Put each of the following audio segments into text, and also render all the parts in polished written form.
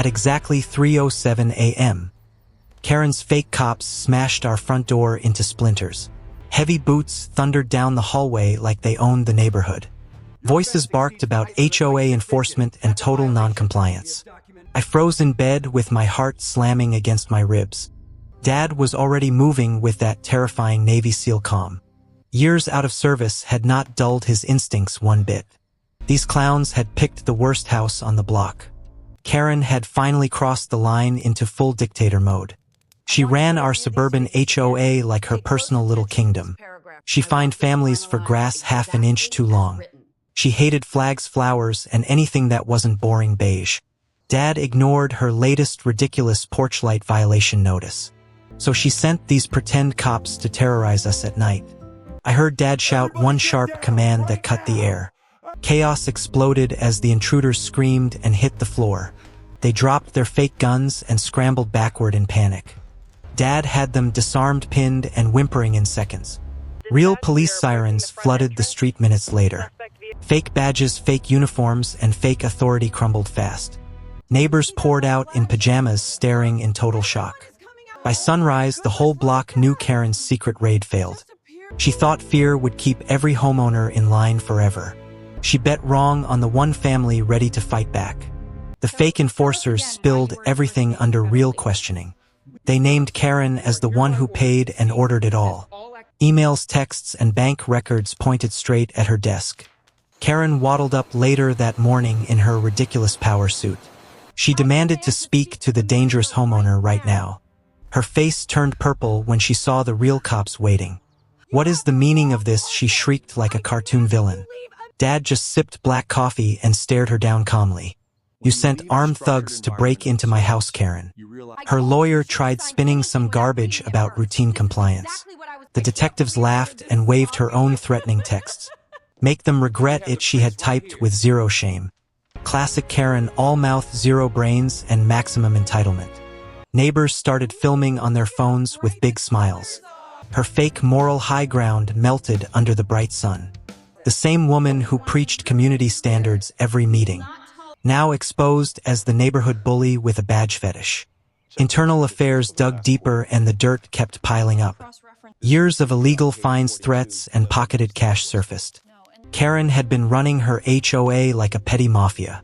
At exactly 3:07 a.m., Karen's fake cops smashed our front door into splinters. Heavy boots thundered down the hallway like they owned the neighborhood. Voices barked about HOA enforcement and total noncompliance. I froze in bed with my heart slamming against my ribs. Dad was already moving with that terrifying Navy SEAL calm. Years out of service had not dulled his instincts one bit. These clowns had picked the worst house on the block. Karen had finally crossed the line into full dictator mode. She ran our suburban HOA like her personal little kingdom. She fined families for grass half an inch too long. She hated flags, flowers, and anything that wasn't boring beige. Dad ignored her latest ridiculous porch light violation notice. So she sent these pretend cops to terrorize us at night. I heard Dad shout one sharp command that cut the air. Chaos exploded as the intruders screamed and hit the floor. They dropped their fake guns and scrambled backward in panic. Dad had them disarmed, pinned, and whimpering in seconds. Real police sirens flooded the street minutes later. Fake badges, fake uniforms, and fake authority crumbled fast. Neighbors poured out in pajamas, staring in total shock. By sunrise, the whole block knew Karen's secret raid failed. She thought fear would keep every homeowner in line forever. She bet wrong on the one family ready to fight back. The fake enforcers spilled everything under real questioning. They named Karen as the one who paid and ordered it all. Emails, texts, and bank records pointed straight at her desk. Karen waddled up later that morning in her ridiculous power suit. She demanded to speak to the dangerous homeowner right now. Her face turned purple when she saw the real cops waiting. "What is the meaning of this?" she shrieked like a cartoon villain. Dad just sipped black coffee and stared her down calmly. "You sent armed thugs to break into my house, Karen." Her lawyer tried spinning some garbage about routine compliance. The detectives laughed and waved her own threatening texts. "Make them regret it," she had typed with zero shame. Classic Karen, all mouth, zero brains, and maximum entitlement. Neighbors started filming on their phones with big smiles. Her fake moral high ground melted under the bright sun. The same woman who preached community standards every meeting, now exposed as the neighborhood bully with a badge fetish. Internal affairs dug deeper and the dirt kept piling up. Years of illegal fines, threats, and pocketed cash surfaced. Karen had been running her HOA like a petty mafia.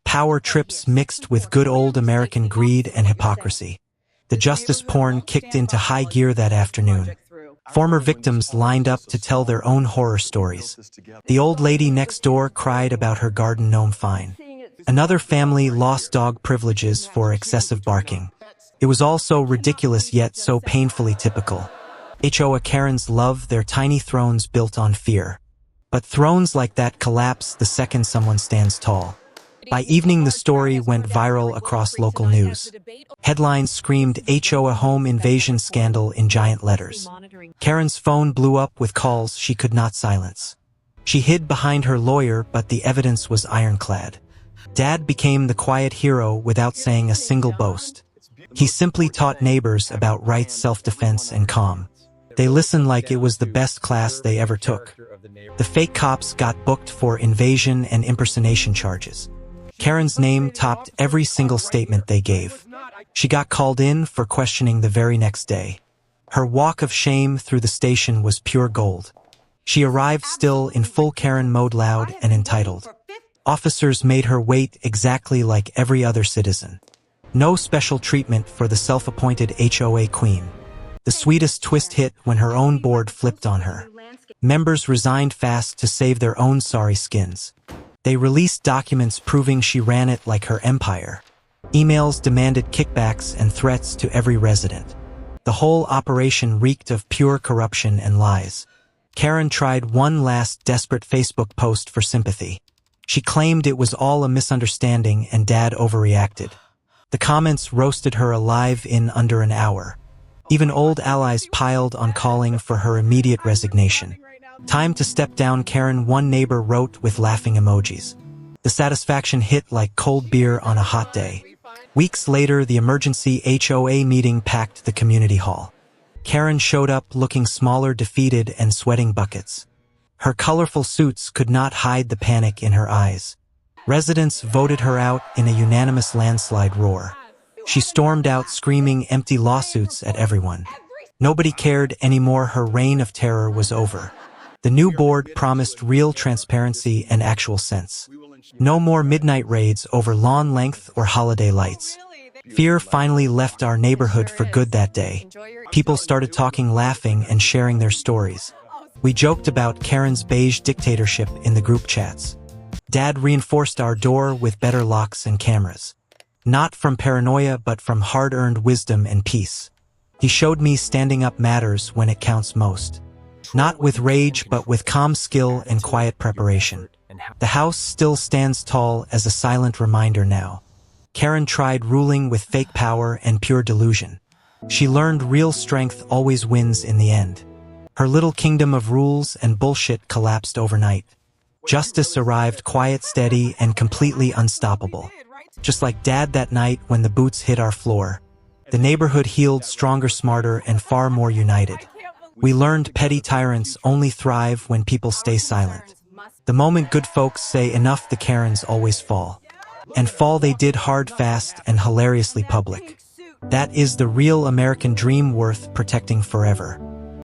Power trips mixed with good old American greed and hypocrisy. The justice porn kicked into high gear that afternoon. Former victims lined up to tell their own horror stories. The old lady next door cried about her garden gnome fine. Another family lost dog privileges for excessive barking. It was all so ridiculous yet so painfully typical. HOA Karens love their tiny thrones built on fear. But thrones like that collapse the second someone stands tall. By evening, the story went viral across local news. Headlines screamed HOA home invasion scandal in giant letters. Karen's phone blew up with calls she could not silence. She hid behind her lawyer, but the evidence was ironclad. Dad became the quiet hero without saying a single boast. He simply taught neighbors about rights, self-defense, and calm. They listened like it was the best class they ever took. The fake cops got booked for invasion and impersonation charges. Karen's name topped every single statement they gave. She got called in for questioning the very next day. Her walk of shame through the station was pure gold. She arrived still in full Karen mode, loud and entitled. Officers made her wait exactly like every other citizen. No special treatment for the self-appointed HOA queen. The sweetest twist hit when her own board flipped on her. Members resigned fast to save their own sorry skins. They released documents proving she ran it like her empire. Emails demanded kickbacks and threats to every resident. The whole operation reeked of pure corruption and lies. Karen tried one last desperate Facebook post for sympathy. She claimed it was all a misunderstanding and Dad overreacted. The comments roasted her alive in under an hour. Even old allies piled on, calling for her immediate resignation. "Time to step down, Karen," one neighbor wrote with laughing emojis. The satisfaction hit like cold beer on a hot day. Weeks later, the emergency HOA meeting packed the community hall. Karen showed up looking smaller, defeated, and sweating buckets. Her colorful suits could not hide the panic in her eyes. Residents voted her out in a unanimous landslide roar. She stormed out screaming empty lawsuits at everyone. Nobody cared anymore. Her reign of terror was over. The new board promised real transparency and actual sense. No more midnight raids over lawn length or holiday lights. Fear finally left our neighborhood for good that day. People started talking, laughing, and sharing their stories. We joked about Karen's beige dictatorship in the group chats. Dad reinforced our door with better locks and cameras. Not from paranoia, but from hard-earned wisdom and peace. He showed me standing up matters when it counts most. Not with rage, but with calm skill and quiet preparation. The house still stands tall as a silent reminder now. Karen tried ruling with fake power and pure delusion. She learned real strength always wins in the end. Her little kingdom of rules and bullshit collapsed overnight. Justice arrived quiet, steady, and completely unstoppable. Just like Dad that night when the boots hit our floor. The neighborhood healed stronger, smarter, and far more united. We learned petty tyrants only thrive when people stay silent. The moment good folks say enough, the Karens always fall. And fall they did, hard, fast, and hilariously public. That is the real American dream, worth protecting forever.